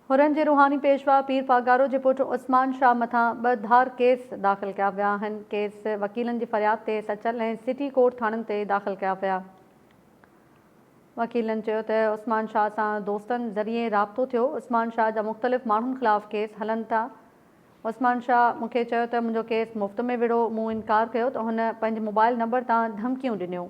Huron जे रूहानी पेशवा पीर पागारो जे पुट उस्मान शाह मथां 2 धार केस दाख़िल कया विया आहिनि। केस वकीलनि जी फ़रियाद ते सचल ऐं सिटी कोर्ट थाणनि ते दाख़िल कया विया। वकीलनि चयो त उस्मान शाह सां दोस्तनि ज़रिए राब्तो थियो। उस्मान शाह जा मुख़्तलिफ़ माण्हुनि ख़िलाफ़ केस हलनि था। उस्मान शाह मूंखे चयो त मुंहिंजो केस मुफ़्त में विढ़ो। मूं इनकार कयो त हुन पंहिंजे मोबाइल नंबर तां धमकियूं ॾिनियूं।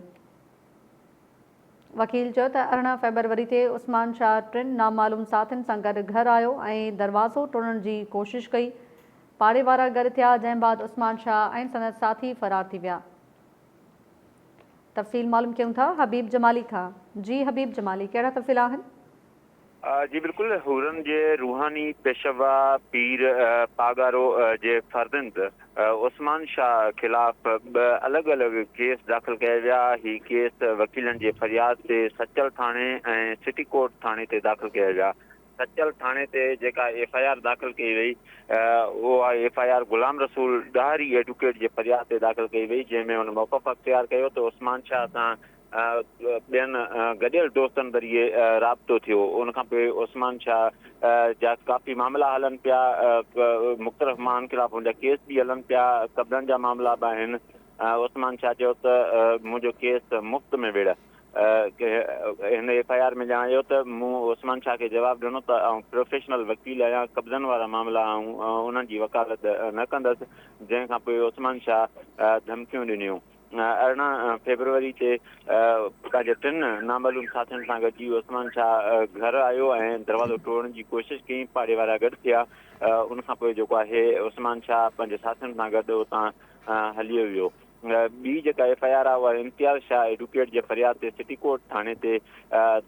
वकील चयो त 18 फ़रवरी ते उस्मान शाह 3 नामालूम साथियुनि सां गॾु घर आयो ऐं दरवाज़ो तोड़ण जी कोशिश कई। पाड़े वारा गॾु थिया, जंहिं बाद उस्मान शाह ऐं संदसि साथी फ़रार थी विया। तफ़सील मालूम कयूं था हबीब जमाली खां। जी हबीब जमाली, कहिड़ा तफ़सील आहिनि? जी बिल्कुल, हुरन जे रूहानी पेशवा पीर पागारो जे फर्जंद उस्मान शाह खिलाफ़ 2 अलॻि केस दाख़िल कया विया। ही केस वकीलनि जे फ़रियाद ते सचल थाणे ऐं सिटी कोर्ट थाणे ते दाख़िल कया विया। सचल थाणे ते जेका FIR दाख़िल कई वई, उहा FIR गुलाम रसूल ॾाहरी एडवोकेट जे फ़रियाद ते दाख़िल कई वई, जंहिंमें हुन मौक़फ़ अख़्तियार कयो त उस्मान शाह सां ॿियनि गॾियल दोस्तनि ज़रिए राब्तो थियो। उनखां पोइ उस्मान शाह जा काफ़ी मामला हलनि पिया। मुख़्तलिफ़ माण्हुनि ख़िलाफ़ हुनजा केस बि हलनि पिया। कब्ज़नि जा मामला बि आहिनि। उस्मान शाह चयो त मुंहिंजो केस मुफ़्त में विढ़। हिन FIR में ॼाणायो त मूं उस्मान शाह खे जवाबु ॾिनो त प्रोफेशनल वकील आहियां, कब्ज़नि वारा मामला उन्हनि जी वकालत न कंदसि। जंहिंखां पोइ उस्मान शाह धमकियूं ॾिनियूं। 18 फ़रवरी ते पंहिंजे 3 नामालूम साथियुनि सां गॾिजी उस्मान शाह घर आयो ऐं दरवाज़ो तोड़ण जी कोशिशि कई। पाड़े वारा गॾु थिया। उनखां पोइ जेको आहे उस्मान शाह पंहिंजे साथियुनि सां गॾु उतां हली वियो। ॿी जेका FIR आहे उहा इम्तियाज़ शाह एडवोकेट जे फ़रियाद ते सिटी कोर्ट थाणे ते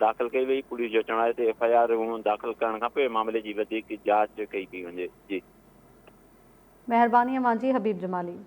दाख़िल कई वई। पुलिस जो चवणु आहे त FIR दाख़िल करण खां पोइ मामले जी वधीक जांच कई पई वञे। जी महिरबानी मुंहिंजी हबीब जमाली।